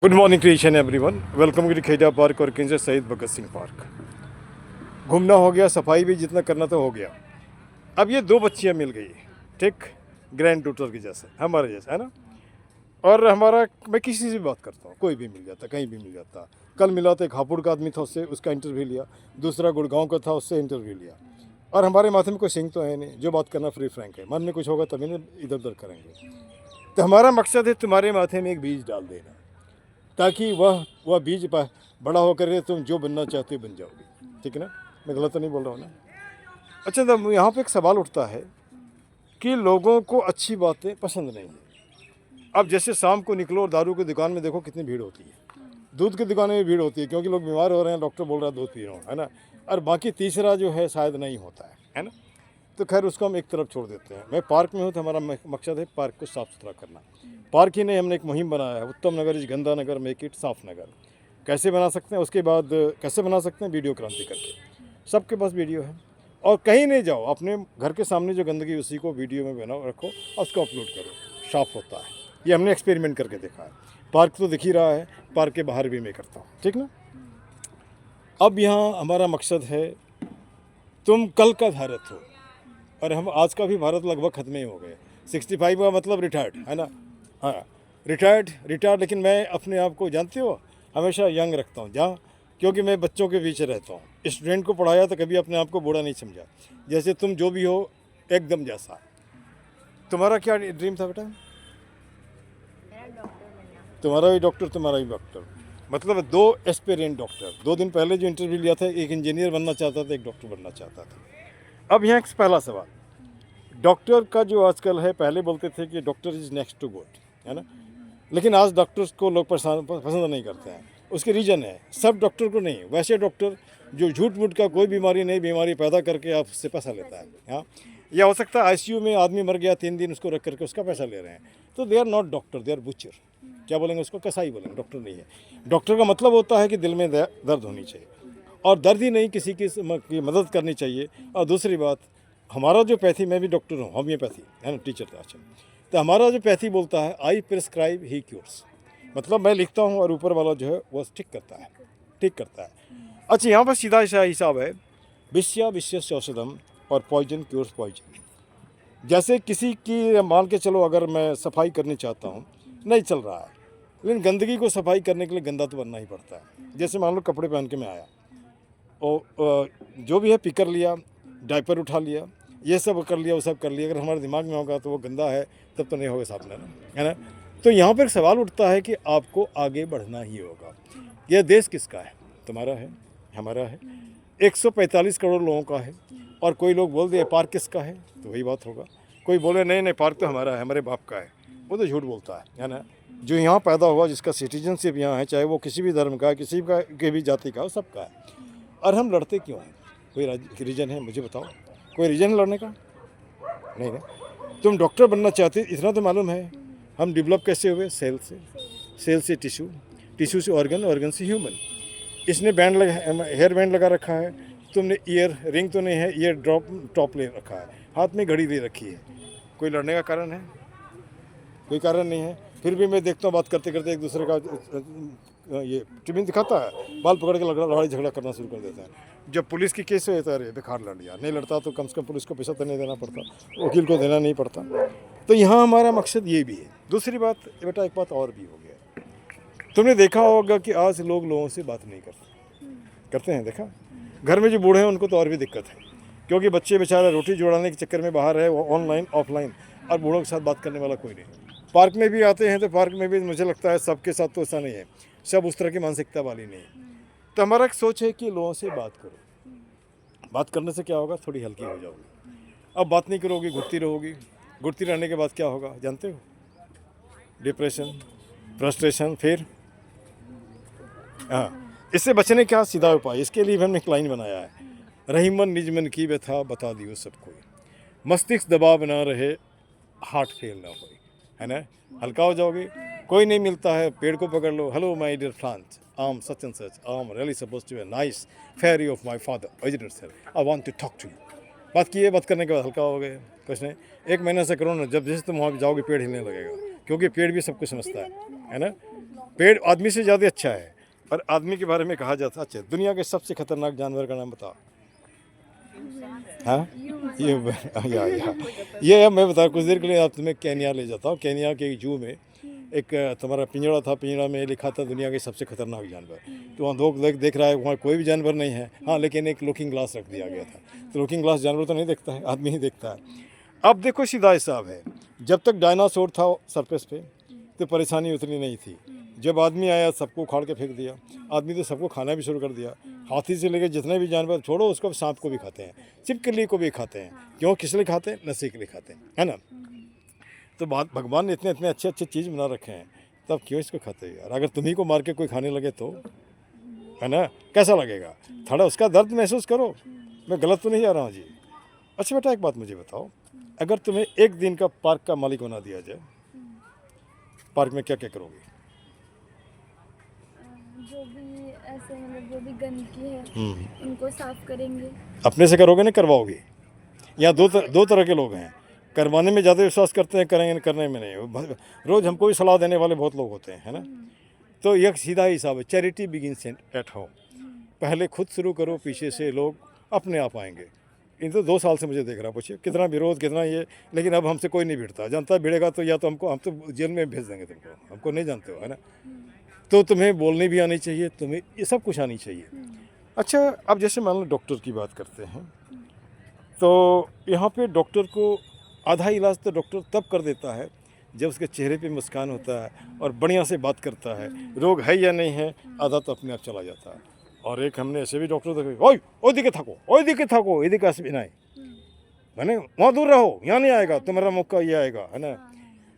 Good morning to each and everyone. Welcome to Kheja park और किंजर शहीद भगत सिंह पार्क। घूमना हो गया, सफाई भी जितना करना तो हो गया। अब ये दो बच्चियां मिल गई, ठीक, ग्रैंड टूटर की जैसे, हमारे जैसे, है ना। और हमारा, मैं किसी से भी बात करता हूँ, कोई भी मिल जाता, कहीं भी मिल जाता। कल मिला तो एक हापुड़ का आदमी था, उससे उसका इंटरव्यू लिया। दूसरा गुड़गांव का था, उससे इंटरव्यू लिया। और हमारे माथे में कोई सिंह तो है नहीं, जो बात करना फ्री फ्रैंक है। मन में कुछ होगा तभी ना इधर उधर करेंगे। तो हमारा मकसद है तुम्हारे माथे में एक बीज डाल देना, ताकि वह बीज बड़ा होकर के तुम जो बनना चाहते हो बन जाओगे। ठीक है ना, मैं गलत तो नहीं बोल रहा हूँ ना। अच्छा, तो यहाँ पे एक सवाल उठता है कि लोगों को अच्छी बातें पसंद नहीं है। अब जैसे शाम को निकलो और दारू की दुकान में देखो कितनी भीड़ होती है, दूध की दुकान में भी भीड़ होती है, क्योंकि लोग बीमार हो रहे हैं, डॉक्टर बोल रहा है दूध पी रहा हूँ, है ना। और बाकी तीसरा जो है शायद नहीं होता है ना। तो खैर उसको हम एक तरफ छोड़ देते हैं। मैं पार्क में हूँ तो हमारा मकसद है पार्क को साफ़ सुथरा करना। पार्क ही नहीं, हमने एक मुहिम बनाया है, उत्तम नगर इज गंदा नगर, मेक इट साफ नगर। कैसे बना सकते हैं, उसके बाद कैसे बना सकते हैं, वीडियो क्रांति करके। सबके पास वीडियो है। और कहीं नहीं जाओ, अपने घर के सामने जो गंदगी उसी को वीडियो में बनाओ, रखो और उसको अपलोड करो, साफ होता है। ये हमने एक्सपेरिमेंट करके देखा है। पार्क तो दिख ही रहा है, पार्क के बाहर भी मैं करता हूँ, ठीक ना। अब यहाँ हमारा मकसद है, तुम कल का भारत हो, और हम आज का भी भारत लगभग खत्म ही हो गए। 65 का मतलब रिटायर्ड, है ना। हाँ, रिटायर्ड। लेकिन मैं अपने आप को, जानते हो, हमेशा यंग रखता हूँ, जहाँ, क्योंकि मैं बच्चों के बीच रहता हूँ। स्टूडेंट को पढ़ाया तो कभी अपने आप को बूढ़ा नहीं समझा। जैसे तुम जो भी हो एकदम जैसा। तुम्हारा क्या ड्रीम था बेटा? तुम्हारा भी डॉक्टर, तुम्हारा भी डॉक्टर। मतलब दो एस्पिरेंट डॉक्टर। 2 दिन पहले जो इंटरव्यू लिया था, एक इंजीनियर बनना चाहता था, एक डॉक्टर बनना चाहता था। अब यहाँ एक पहला सवाल, डॉक्टर का जो आजकल है, पहले बोलते थे कि doctor is next to God, है ना। लेकिन आज डॉक्टर्स को लोग पसंद नहीं करते हैं। उसके रीज़न है, सब डॉक्टर को नहीं, वैसे डॉक्टर जो झूठ मूठ का कोई बीमारी नहीं, बीमारी पैदा करके आपसे पैसा लेता है। हाँ, या हो सकता है आईसीयू में आदमी मर गया, 3 दिन उसको रख करके उसका पैसा ले रहे हैं। तो they are not doctor, they are butcher. क्या बोलेंगे उसको? कसाई बोलेंगे, डॉक्टर नहीं है। डॉक्टर का मतलब होता है कि दिल में दर्द होनी चाहिए, और दर्द ही नहीं, किसी की मदद करनी चाहिए। और दूसरी बात, हमारा जो पैथी, मैं भी डॉक्टर हूँ, होम्योपैथी, है ना, टीचर था। अच्छा, तो हमारा जो पैथी बोलता है, आई प्रिस्क्राइब ही क्योर्स। मतलब मैं लिखता हूँ और ऊपर वाला जो है वो ठीक करता है, ठीक करता है। अच्छा, यहाँ पर सीधा सा हिसाब है, विषया विषय औषधम और पॉइजन क्योर्स पॉइजन। जैसे किसी की, मान के चलो, अगर मैं सफाई करनी चाहता हूँ, नहीं चल रहा है, लेकिन गंदगी को सफाई करने के लिए गंदा तो बनना ही पड़ता है। जैसे मान लो कपड़े पहन के मैं आया, और जो भी है पिकर लिया, डायपर उठा लिया, ये सब कर लिया, वो सब कर लिया। अगर हमारे दिमाग में होगा तो वो गंदा है, तब तो नहीं होगा साफ, ना, है ना। तो यहाँ पर एक सवाल उठता है कि आपको आगे बढ़ना ही होगा। यह देश किसका है? तुम्हारा है, हमारा है, 145 करोड़ लोगों का है। और कोई लोग बोल दे पार्क किसका है, तो वही बात होगा। कोई बोले नहीं नहीं, पार्क तो हमारा है, हमारे बाप का है, वो तो झूठ बोलता है ना। जो यहाँ पैदा हुआ, जिसका सिटीजनशिप यहाँ है, चाहे वो किसी भी धर्म का, किसी का की भी जाति का हो, सबका है। और हम लड़ते क्यों हैं? कोई रीज़न है? मुझे बताओ, कोई रीज़न है लड़ने का? नहीं ना। तुम डॉक्टर बनना चाहते, इतना तो मालूम है। हम डेवलप कैसे हुए? सेल से टिश्यू, टिश्यू से ऑर्गन, ऑर्गन से ह्यूमन। इसने बैंड लगा, हेयर बैंड लगा रखा है, तुमने ईयर रिंग तो नहीं है, ईयर ड्रॉप टॉप ले रखा है, हाथ में घड़ी ले रखी है। कोई लड़ने का कारण है? कोई कारण नहीं है। फिर भी मैं देखता हूँ बात करते करते एक दूसरे का ये टिफिन दिखाता है, बाल पकड़ के लड़ाई झगड़ा करना शुरू कर देता है। जब पुलिस की केस होता है, अरे बेकार लड़ लिया, नहीं लड़ता तो कम से कम पुलिस को पैसा तो नहीं देना पड़ता, वकील को देना नहीं पड़ता। तो यहाँ हमारा मकसद ये भी है। दूसरी बात बेटा, एक बात और भी हो गया, तुमने देखा होगा कि आज लोगों से बात नहीं करते हैं, देखा। घर में जो बूढ़े हैं उनको तो और भी दिक्कत है, क्योंकि बच्चे बेचारा रोटी जोड़ाने के चक्कर में बाहर है, वो ऑनलाइन ऑफलाइन, और बूढ़ों के साथ बात करने वाला कोई नहीं। पार्क में भी आते हैं तो पार्क में भी मुझे लगता है सबके साथ तो ऐसा नहीं है, सब उस तरह की मानसिकता वाली नहीं है। तो हमारा एक सोच है कि लोगों से बात करो। बात करने से क्या होगा? थोड़ी हल्की हो जाओगी। अब बात नहीं करोगी, घुटती रहोगी, घुटती रहने के बाद क्या होगा जानते हो? Depression, frustration. फिर हाँ, इससे बचने का सीधा उपाय, इसके लिए भी हमने एक लाइन बनाया है, रहीमन निज मन की व्यथा बता दियो सबको, मस्तिष्क दबाव ना रहे, हार्ट फेल ना हो, है ना। हल्का हो जाओगे। कोई नहीं मिलता है, पेड़ को पकड़ लो, hello my dear friends, I am such and such, I am really suppose to be a nice fairy of my father visitor sir, I want to talk to you. बात किए, बात करने के बाद हल्का हो गए, कुछ नहीं। 1 महीने से करो ना, जब जैसे तुम वहाँ जाओगे पेड़ हिलने लगेगा, क्योंकि पेड़ भी सब कुछ समझता है ना। पेड़ आदमी से ज़्यादा अच्छा है। और आदमी के बारे में कहा जाता है, अच्छा दुनिया के सबसे खतरनाक जानवर का नाम बताओ। हाँ ये अब मैं बता, कुछ देर के लिए आप तुम्हें केन्या ले जाता हूँ। केन्या के एक जू में एक तुम्हारा पिंजड़ा था, पिंजड़ा में लिखा था दुनिया के सबसे खतरनाक जानवर। तो वहाँ लोग देख रहा है, वहाँ कोई भी जानवर नहीं है, हाँ, लेकिन एक लुकिंग ग्लास रख दिया गया था। तो लुकिंग ग्लास जानवर तो नहीं देखता है, आदमी ही देखता है। अब देखो सीधा हिसाब है, जब तक डायनासोर था सरफेस पे तो परेशानी उतनी नहीं थी। जब आदमी आया सबको उखाड़ के फेंक दिया। आदमी तो सबको खाना भी शुरू कर दिया। हाथी से लेकर जितने भी जानवर छोड़ो, उसको सांप को भी खाते हैं, छिपकली को भी खाते हैं। क्यों, किस लिए खाते हैं? नशे के लिए खाते हैं, है ना। तो बात, भगवान ने इतने इतने अच्छे अच्छे चीज़ बना रखे हैं, तब क्यों इसको खाते हो यार? अगर तुम्ही को मार के कोई खाने लगे तो, है ना, कैसा लगेगा? थोड़ा उसका दर्द महसूस करो। मैं गलत तो नहीं जा रहा हूँ जी। अच्छा बेटा, एक बात मुझे बताओ, अगर तुम्हें एक दिन का पार्क का मालिक बना दिया जाए, पार्क में क्या क्या करोगे? जो भी ऐसे मतलब जो भी गंदगी है उनको साफ करेंगे। अपने से करोगे ना करवाओगे? यहाँ दो तरह के लोग हैं, करवाने में ज़्यादा विश्वास करते हैं, करेंगे करने में नहीं। रोज़ हमको भी सलाह देने वाले बहुत लोग होते हैं, है ना। तो यह सीधा ही हिसाब है, चैरिटी बिगिंस एट होम। पहले खुद शुरू करो, पीछे से लोग अपने आप आएंगे। इन तो 2 साल से मुझे देख रहा, पूछिए कितना विरोध, कितना ये, लेकिन अब हमसे कोई नहीं भिड़ता। जनता भिड़ेगा तो या तो हम तो जेल में भेज देंगे तुमको, हमको नहीं जानते हो, है ना। तो तुम्हें बोलनी भी आनी चाहिए, तुम्हें ये सब कुछ आनी चाहिए। अच्छा, अब जैसे मान लो डॉक्टर की बात करते हैं, तो यहाँ पे डॉक्टर को आधा इलाज तो डॉक्टर तब कर देता है जब उसके चेहरे पे मुस्कान होता है और बढ़िया से बात करता है। रोग है या नहीं है, आधा तो अपने आप चला जाता है। और एक हमने ऐसे भी डॉक्टर देखे, ओए ओ दिखे थको एदिके नहीं, मैंने वहाँ दूर रहो, यहाँ नहीं आएगा, तुम्हारा मौका ये आएगा, है ना।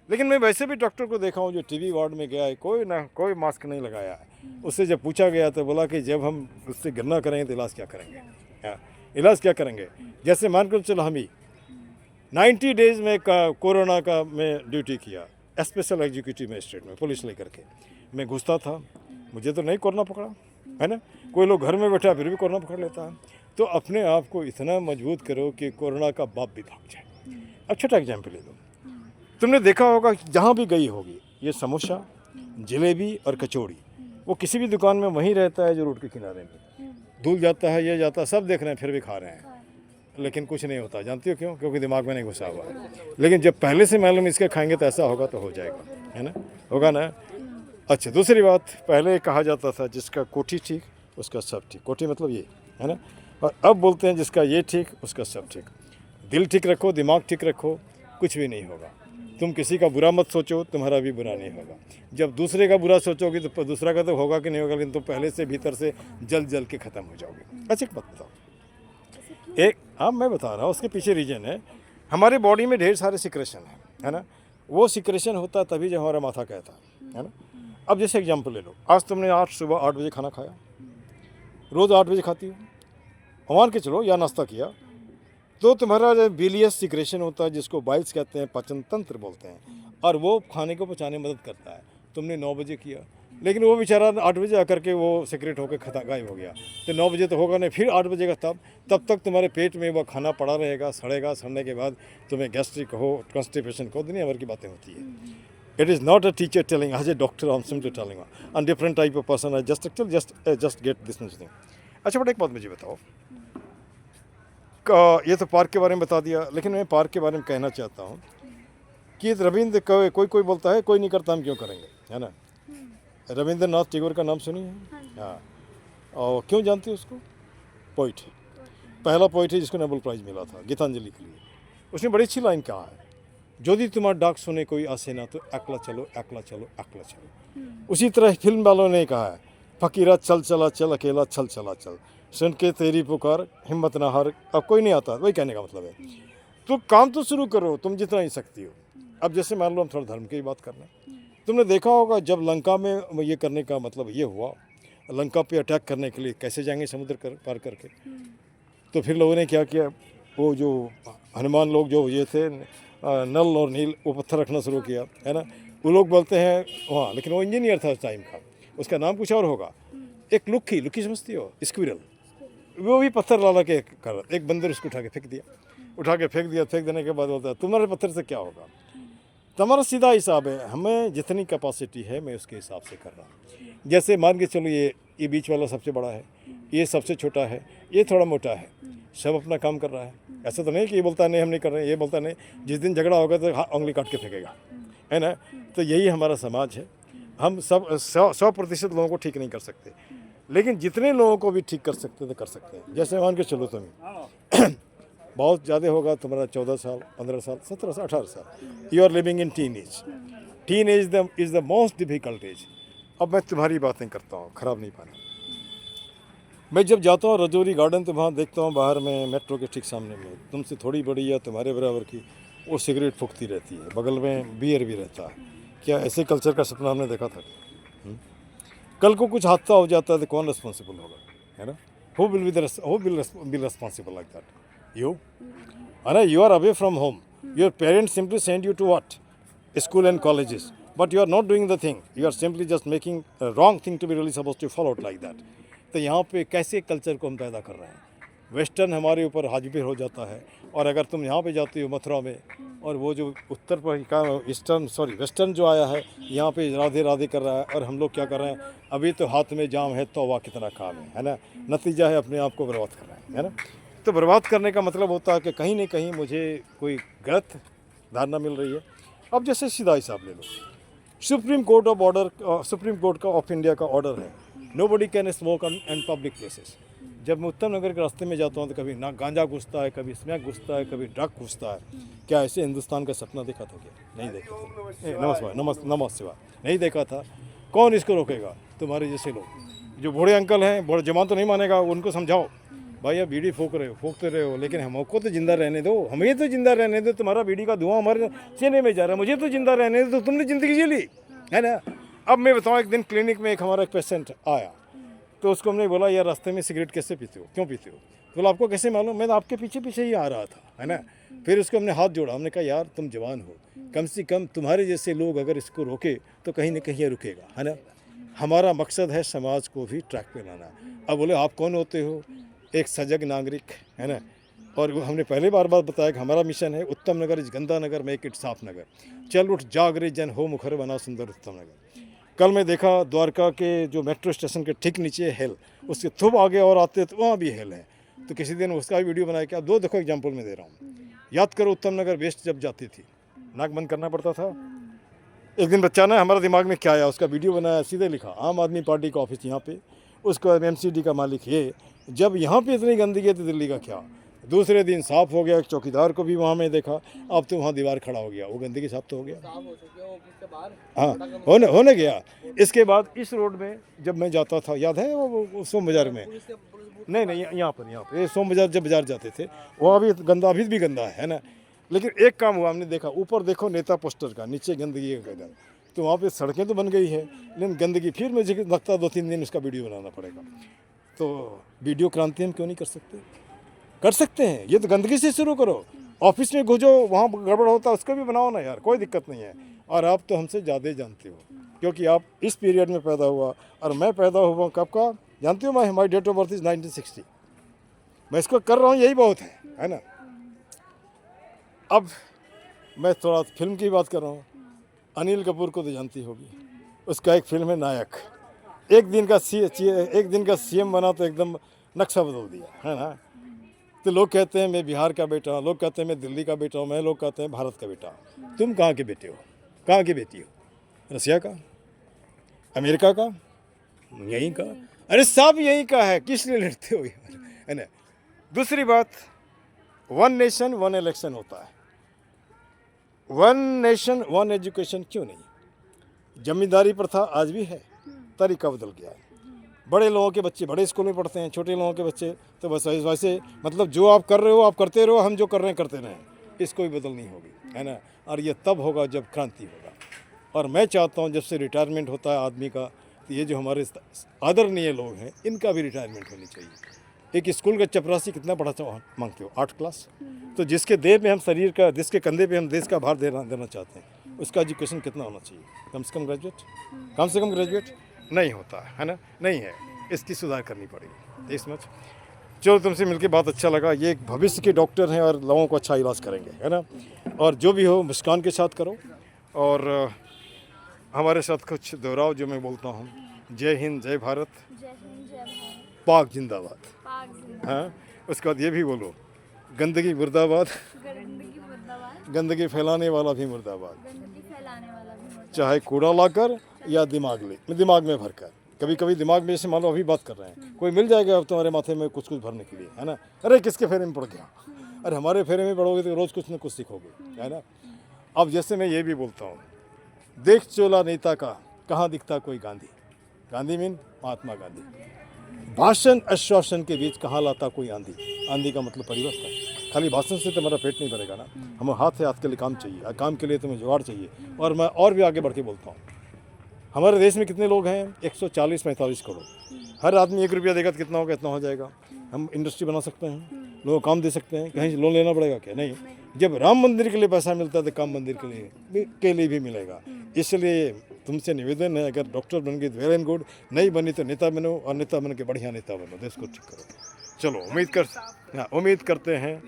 लेकिन मैं वैसे भी डॉक्टर को देखा हूँ जो टीबी वार्ड में गया है, कोई मास्क नहीं लगाया है। उससे जब पूछा गया तो बोला कि जब हम उससे गिरना करेंगे तो इलाज क्या करेंगे, हाँ, इलाज क्या करेंगे। जैसे मानकर चलो हम ही 90 डेज़ में कोरोना का मैं ड्यूटी किया, स्पेशल एग्जीक्यूटिव मजिस्ट्रेट में, पुलिस लेकर के मैं घुसता था। मुझे तो नहीं कोरोना पकड़ा, है ना। कोई लोग घर में बैठा फिर भी कोरोना पकड़ लेता है। तो अपने आप को इतना मजबूत करो कि कोरोना का बाप भी भाग जाए। अब छोटा एग्जाम्पल ले लो, तुमने देखा होगा जहाँ भी गई होगी, ये समोसा, जलेबी और कचौड़ी, वो किसी भी दुकान में वहीं रहता है जो रोड के किनारे में। धूल जाता है, ये जाता है, सब देख रहे हैं फिर भी खा रहे हैं, लेकिन कुछ नहीं होता। जानती हो क्यों? क्योंकि दिमाग में नहीं घुसा हुआ है। लेकिन जब पहले से मालूम इसके खाएंगे तो ऐसा होगा तो हो जाएगा, है ना, होगा ना। अच्छा, दूसरी बात, पहले कहा जाता था जिसका कोठी ठीक उसका सब ठीक। कोठी मतलब ये, है ना। और अब बोलते हैं जिसका ये ठीक उसका सब ठीक। दिल ठीक रखो, दिमाग ठीक रखो, कुछ भी नहीं होगा। तुम किसी का बुरा मत सोचो, तुम्हारा भी बुरा नहीं होगा। जब दूसरे का बुरा सोचोगे तो दूसरा का तो होगा कि नहीं होगा, लेकिन तुम पहले से भीतर से जल के ख़त्म हो जाओगे। अच्छा, एक बात बताओ, एक, हाँ मैं बता रहा हूँ, उसके पीछे रीजन है, हमारे बॉडी में ढेर सारे सिक्रेशन है ना। वो सिक्रेशन होता है तभी जब हमारा माथा कहता है ना। अब जैसे एग्जांपल ले लो, आज तुमने सुबह 8 बजे खाना खाया, रोज़ 8 बजे खाती हो, मान के चलो, या नाश्ता किया, तो तुम्हारा जो बिलियस सिक्रेशन होता है जिसको बाइल्स कहते हैं, पाचन तंत्र बोलते हैं, और वो खाने को पचाने में मदद करता है। तुमने 9 बजे किया, लेकिन वो बेचारा 8 बजे आकर के वो सिक्रेट होकर गायब हो गया, तो 9 बजे तो होगा नहीं, फिर 8 बजे का तब तक तुम्हारे पेट में वह खाना पड़ा रहेगा, सड़ेगा, सड़ने के बाद तुम्हें गैस्ट्रिक हो, कॉन्स्टिपेशन हो, दुनिया भर की बातें होती है। It is not a teacher telling, as a doctor I'm simply telling, and different type of person, I just get this much thing. अच्छा बट एक बात मुझे बताओ, ये तो पार्क के बारे में बता दिया, लेकिन मैं पार्क के बारे में कहना चाहता हूँ कि रविंद्र कोई बोलता है कोई नहीं करता हम क्यों करेंगे, है ना। रविंद्रनाथ टैगोर का नाम सुनी है? हाँ। और क्यों जानते हो उसको? पोइट है, पहला पोइट है जिसको नोबेल प्राइज़ मिला था गीतांजलि के लिए। उसने बड़ी अच्छी लाइन कहा है, यदि तुम्हारा डाक सुने कोई आसे ना तो अकेला चलो अकेला चलो अकेला चलो। उसी तरह फिल्म वालों ने कहा है, फकीरा चल चला चल अकेला चल चला चल, सुन के तेरी पुकार हिम्मत ना हार। अब कोई नहीं आता, वही कहने का मतलब है। तो काम तो शुरू करो तुम जितना ही सकती हो। अब जैसे मान लो हम थोड़ा धर्म की बात करना, तुमने देखा होगा जब लंका में ये करने का मतलब ये हुआ, लंका पे अटैक करने के लिए कैसे जाएंगे समुद्र पार करके, तो फिर लोगों ने क्या किया, वो जो हनुमान लोग जो ये थे नल और नील, वो पत्थर रखना शुरू किया, है ना। वो लोग बोलते हैं वहाँ, लेकिन वो इंजीनियर था उस टाइम का, उसका नाम कुछ और होगा। एक लुक्की समझती हो, स्क्विरल, वो भी पत्थर ला के कर, एक बंदर उसको उठा के फेंक दिया, फेंक देने के बाद बोलता है तुम्हारे पत्थर से क्या होगा। तो हमारा सीधा हिसाब है, हमें जितनी कैपेसिटी है मैं उसके हिसाब से कर रहा हूँ। जैसे मान के चलो ये बीच वाला सबसे बड़ा है, ये सबसे छोटा है, ये थोड़ा मोटा है, सब अपना काम कर रहा है। ऐसा तो नहीं कि ये बोलता नहीं हम नहीं कर रहे हैं, ये बोलता नहीं, जिस दिन झगड़ा होगा तो उंगली काट के फेंकेगा, है ना। तो यही हमारा समाज है। हम सब 100% लोगों को ठीक नहीं कर सकते, लेकिन जितने लोगों को भी ठीक कर सकते तो कर सकते हैं। जैसे मान के चलो तुम्हें बहुत ज़्यादा होगा तुम्हारा 14 साल, 15 साल, 17 साल, 18 साल, you are living in teen age. Teen age is the most difficult age. अब मैं तुम्हारी बातें करता हूँ, ख़राब नहीं पाना। मैं जब जाता हूँ रजौरी गार्डन तो वहाँ देखता हूँ बाहर में मेट्रो के ठीक सामने में तुमसे थोड़ी बड़ी या तुम्हारे बराबर की वो सिगरेट फूकती रहती है, बगल में बियर भी रहता है। क्या ऐसे कल्चर का सपना हमने देखा था? कल को कुछ हादसा हो जाता है तो कौन रिस्पॉन्सिबल होगा, है ना? Who will be responsible like that? You? And you are away from home. Your parents simply send you to what? School and colleges. But you are not doing the thing. You are simply just making a wrong thing to be really supposed to follow it like that. तो यहाँ पे कैसे culture को हम पैदा कर रहे हैं? वेस्टर्न हमारे ऊपर हावी हो जाता है। और अगर तुम यहाँ पे जाते हो मथुरा में, और वो जो उत्तर का वेस्टर्न जो आया है यहाँ पे राधे राधे कर रहा है, और हम लोग क्या कर रहे हैं? अभी तो हाथ में जाम है, तौबा कितना काम है ना? नतीजा है अपने आप को बर्बाद कर रहे हैं, है ना? तो बर्बाद करने का मतलब होता है कि कहीं ना कहीं मुझे कोई गलत धारणा मिल रही है। अब जैसे सीधा हिसाब ले लो, सुप्रीम कोर्ट का ऑफ इंडिया का ऑर्डर है, nobody can smoke in public places. जब मैं उत्तम नगर के रास्ते में जाता हूँ तो कभी ना गांजा घुसता है, कभी स्मैक घुसता है, कभी ड्रग घुसता है। क्या ऐसे हिंदुस्तान का सपना देखा था क्या? नहीं देखा था। नमस्ते नहीं देखा था। कौन इसको रोकेगा? तुम्हारे जैसे लोग जो बूढ़े अंकल हैं, बड़े जवान तो नहीं मानेगा, उनको समझाओ भाई आप बीड़ी फूकते रहे हो, लेकिन हमको तो जिंदा रहने दो, हमें तो जिंदा रहने दो। तुम्हारा बीड़ी का धुआं हमारे सीने में जा रहा है, मुझे तो जिंदा रहने दो। तो तुमने ज़िंदगी जी ली, है ना। अब मैं बताऊँ, एक दिन क्लिनिक में हमारा एक पेशेंट आया, तो उसको हमने बोला यार रास्ते में सिगरेट कैसे पीते हो, क्यों पीते हो? बोला आपको कैसे मालूम? मैं तो आपके पीछे पीछे ही आ रहा था, है ना। फिर उसको हमने हाथ जोड़ा, हमने कहा यार तुम जवान हो, कम से कम तुम्हारे जैसे लोग अगर इसको रोके तो कहीं ना कहीं ये रुकेगा, है ना। हमारा मकसद है समाज को भी ट्रैक पे लाना। अब बोले आप कौन होते हो? एक सजग नागरिक, है ना। और हमने पहले बार बताया कि हमारा मिशन है उत्तम नगर इज गंदा नगर, मेक इट साफ नगर। चल उठ जाग रे जन हो मुखर बना सुंदर उत्तम नगर। कल मैं देखा द्वारका के जो मेट्रो स्टेशन के ठीक नीचे हेल, उसके थुप आगे और आते तो वहाँ भी हेल है। तो किसी दिन उसका भी वीडियो बनाया। क्या दो देखो एग्जाम्पल मैं दे रहा हूँ। याद करो उत्तम नगर वेस्ट जब जाती थी, नाक बंद करना पड़ता था। एक दिन बच्चा ना हमारा दिमाग में क्या आया, उसका वीडियो बनाया, सीधे लिखा आम आदमी पार्टी का ऑफिस यहाँ पे, उसका MCD का मालिक ये। जब यहाँ पे इतनी गंदगी है तो दिल्ली का क्या? दूसरे दिन साफ़ हो गया, चौकीदार को भी वहाँ में देखा, अब तो वहाँ दीवार खड़ा हो गया, वो गंदगी साफ तो हो गया, हाँ होने गया। इसके बाद इस रोड में जब मैं जाता था, याद है वो सोम बाज़ार में, नहीं यहाँ पर ये सोम बाज़ार जब बाज़ार जाते थे, वहाँ भी गंदा, अभी भी गंदा है ना। लेकिन एक काम हुआ, हमने देखा ऊपर देखो नेता पोस्टर का, नीचे गंदगी का। तो वहाँ पे सड़कें तो बन गई है, लेकिन गंदगी फिर मुझे लगता है 2-3 दिन उसका वीडियो बनाना पड़ेगा। तो वीडियो क्रांति हम क्यों नहीं कर सकते? कर सकते हैं। ये तो गंदगी से शुरू करो, ऑफिस में घुसो, वहाँ गड़बड़ होता है उसको भी बनाओ ना यार, कोई दिक्कत नहीं है। और आप तो हमसे ज़्यादा जानते हो, क्योंकि आप इस पीरियड में पैदा हुआ और मैं पैदा हुआ कब का जानते हो? मैं हमारी डेट ऑफ बर्थ इज़ 1960। मैं इसको कर रहा हूँ, यही बहुत है ना। अब मैं थोड़ा फिल्म की बात कर रहा हूँ। अनिल कपूर को तो जानती होगी, उसका एक फिल्म है नायक। एक दिन का CM बना तो एकदम नक्शा बदल दिया, है ना। तो लोग कहते हैं मैं बिहार का बेटा हूँ, लोग कहते हैं मैं दिल्ली का बेटा हूँ, लोग कहते हैं भारत का बेटा हूँ। तुम कहाँ के बेटे हो? कहाँ की बेटी हो? रसिया का, अमेरिका का, यहीं का? अरे सब यहीं का है, किस लिए लड़ते हो यार, है ना। दूसरी बात, 1 नेशन 1 इलेक्शन होता है, 1 नेशन 1 एजुकेशन क्यों नहीं? जमींदारी प्रथा आज भी है, तरीका बदल गया है। बड़े लोगों के बच्चे बड़े स्कूल में पढ़ते हैं, छोटे लोगों के बच्चे तो बस वैसे, मतलब जो आप कर रहे हो आप करते रहो, हम जो कर रहे हैं करते रहें, इसको भी बदल नहीं होगी, है ना। और ये तब होगा जब क्रांति होगा। और मैं चाहता हूँ जब से रिटायरमेंट होता है आदमी का, तो ये जो हमारे आदरणीय लोग हैं इनका भी रिटायरमेंट होनी चाहिए। एक स्कूल का चपरासी कितना पढ़ा मांगते हो? 8 क्लास। तो जिसके देह में हम शरीर का, जिसके कंधे पे हम देश का भार देना चाहते हैं, उसका एजुकेशन कितना होना चाहिए? कम से कम ग्रेजुएट नहीं होता है ना, नहीं है। इसकी सुधार करनी पड़ेगी। इस मच चलो, तुमसे मिलके बहुत अच्छा लगा। ये एक भविष्य के डॉक्टर हैं और लोगों को अच्छा इलाज करेंगे, है ना। और जो भी हो मुस्कान के साथ करो और हमारे साथ कुछ दोहराव जो मैं बोलता हूँ। जय हिंद, जय भारत, जय हिंद, जय भारत, पाक जिंदाबाद। पाक जिंदाबाद, हाँ, उसके बाद ये भी बोलो, गंदगी मुर्दाबाद, गंदगी मुर्दाबाद, गंदगी फैलाने वाला भी मुर्दाबाद, गंदगी फैलाने वाला भी मुर्दाबाद। चाहे कूड़ा लाकर या दिमाग में भरकर। कभी कभी दिमाग में, जैसे मान लो अभी बात कर रहे हैं, कोई मिल जाएगा अब तुम्हारे माथे में कुछ कुछ भरने के लिए, है ना, अरे किसके फेरे में पड़ गया, अरे हमारे फेरे में पड़ोगे तो रोज़ कुछ ना कुछ सीखोगे, है ना। अब जैसे मैं ये भी बोलता हूँ, देख चोला नेता का कहाँ दिखता कोई गांधी, गांधी मीन महात्मा गांधी। भाषण आश्वासन के बीच कहाँ लाता कोई आंधी, आंधी का मतलब परिवर्तन। खाली भाषण से तुम्हारा पेट नहीं भरेगा ना, हमें हाथ से हाथ के लिए काम चाहिए, काम के लिए तुम्हें जुगाड़ चाहिए। और मैं और भी आगे बढ़ के बोलता हूँ, हमारे देश में कितने लोग हैं, 140-45 करोड़। हर आदमी 1 रुपया देगा तो कितना होगा, इतना हो जाएगा। हम इंडस्ट्री बना सकते हैं, लोगों को काम दे सकते हैं, कहीं से लोन लेना पड़ेगा क्या, नहीं। जब राम मंदिर के लिए पैसा मिलता है तो काम मंदिर के लिए भी मिलेगा। इसलिए तुमसे निवेदन है, अगर डॉक्टर बन गई तो वेल एंड गुड, नहीं बनी तो नेता बनो, और नेता बन के बढ़िया नेता बनो, देश को ठीक करो। चलो उम्मीद करते हैं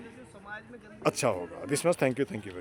अच्छा होगा। This much, thank you very much.